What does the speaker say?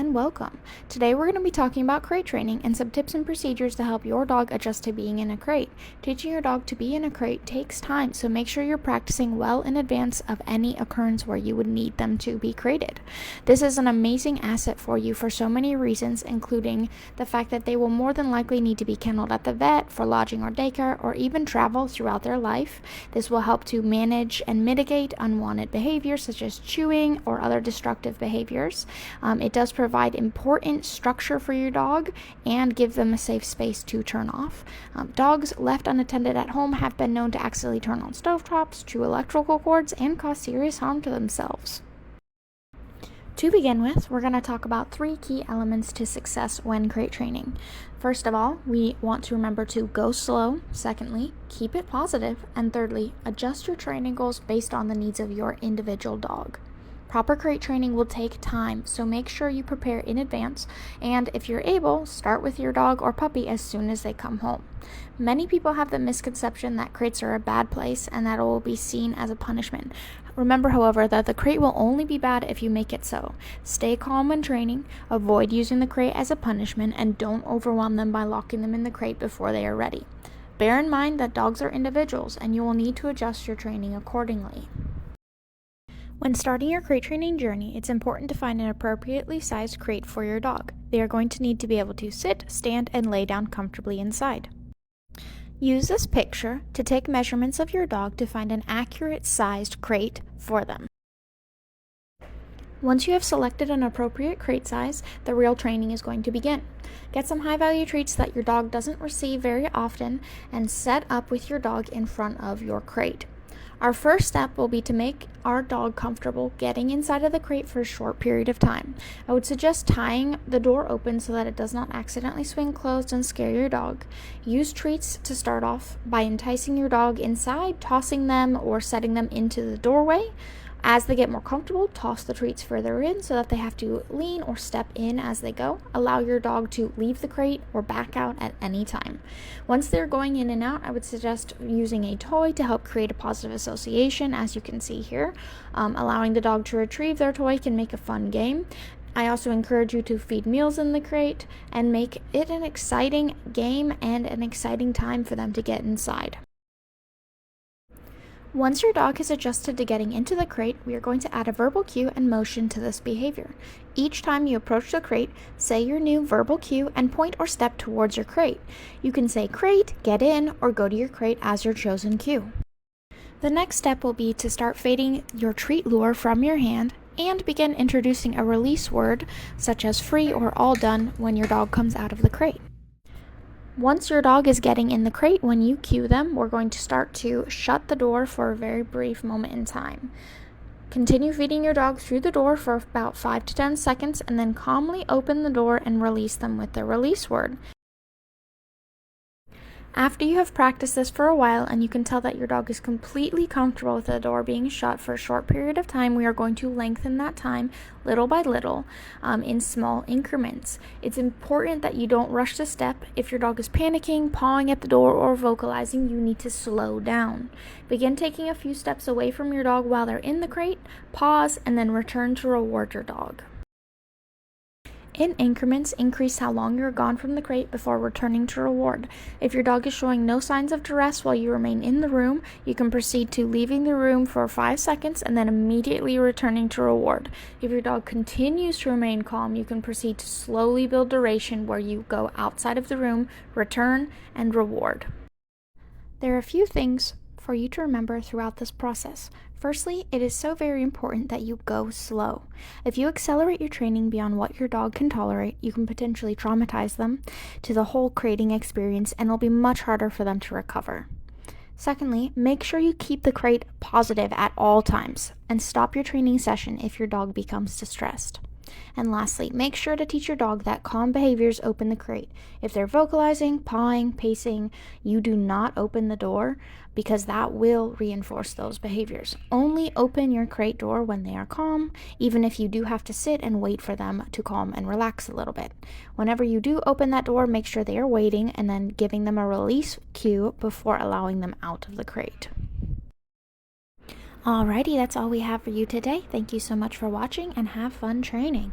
and welcome. Today we're going to be talking about crate training and some tips and procedures to help your dog adjust to being in a crate. Teaching your dog to be in a crate takes time, so make sure you're practicing well in advance of any occurrence where you would need them to be crated. This is an amazing asset for you for so many reasons, including the fact that they will more than likely need to be kenneled at the vet, for lodging or daycare, or even travel throughout their life. This will help to manage and mitigate unwanted behaviors such as chewing or other destructive behaviors. It does provide important structure for your dog and give them a safe space to turn off. Dogs left unattended at home have been known to accidentally turn on stovetops, chew electrical cords, and cause serious harm to themselves. To begin with, we're going to talk about 3 key elements to success when crate training. First of all, we want to remember to go slow. Secondly, keep it positive. And thirdly, adjust your training goals based on the needs of your individual dog. Proper crate training will take time, so make sure you prepare in advance, and if you're able, start with your dog or puppy as soon as they come home. Many people have the misconception that crates are a bad place and that it will be seen as a punishment. Remember, however, that the crate will only be bad if you make it so. Stay calm when training, avoid using the crate as a punishment, and don't overwhelm them by locking them in the crate before they are ready. Bear in mind that dogs are individuals, and you will need to adjust your training accordingly. When starting your crate training journey, it's important to find an appropriately sized crate for your dog. They are going to need to be able to sit, stand, and lay down comfortably inside. Use this picture to take measurements of your dog to find an accurate sized crate for them. Once you have selected an appropriate crate size, the real training is going to begin. Get some high-value treats that your dog doesn't receive very often and set up with your dog in front of your crate. Our first step will be to make our dog comfortable getting inside of the crate for a short period of time. I would suggest tying the door open so that it does not accidentally swing closed and scare your dog. Use treats to start off by enticing your dog inside, tossing them, or setting them into the doorway. As they get more comfortable, toss the treats further in so that they have to lean or step in as they go. Allow your dog to leave the crate or back out at any time. Once they're going in and out, I would suggest using a toy to help create a positive association, as you can see here. Allowing the dog to retrieve their toy can make a fun game. I also encourage you to feed meals in the crate and make it an exciting game and an exciting time for them to get inside. Once your dog has adjusted to getting into the crate, we are going to add a verbal cue and motion to this behavior. Each time you approach the crate, say your new verbal cue and point or step towards your crate. You can say crate, get in, or go to your crate as your chosen cue. The next step will be to start fading your treat lure from your hand and begin introducing a release word such as free or all done when your dog comes out of the crate. Once your dog is getting in the crate, when you cue them, we're going to start to shut the door for a very brief moment in time. Continue feeding your dog through the door for about 5 to 10 seconds and then calmly open the door and release them with the release word. After you have practiced this for a while and you can tell that your dog is completely comfortable with the door being shut for a short period of time, we are going to lengthen that time little by little in small increments. It's important that you don't rush the step. If your dog is panicking, pawing at the door, or vocalizing, you need to slow down. Begin taking a few steps away from your dog while they're in the crate, pause, and then return to reward your dog. In increments, increase how long you're gone from the crate before returning to reward. If your dog is showing no signs of duress while you remain in the room, you can proceed to leaving the room for 5 seconds and then immediately returning to reward. If your dog continues to remain calm, you can proceed to slowly build duration where you go outside of the room, return, and reward. There are a few things for you to remember throughout this process. Firstly, it is so very important that you go slow. If you accelerate your training beyond what your dog can tolerate, you can potentially traumatize them to the whole crating experience, and it'll be much harder for them to recover. Secondly, make sure you keep the crate positive at all times and stop your training session if your dog becomes distressed. And lastly, make sure to teach your dog that calm behaviors open the crate. If they're vocalizing, pawing, pacing, you do not open the door because that will reinforce those behaviors. Only open your crate door when they are calm, even if you do have to sit and wait for them to calm and relax a little bit. Whenever you do open that door, make sure they are waiting and then giving them a release cue before allowing them out of the crate. Alrighty, that's all we have for you today. Thank you so much for watching and have fun training.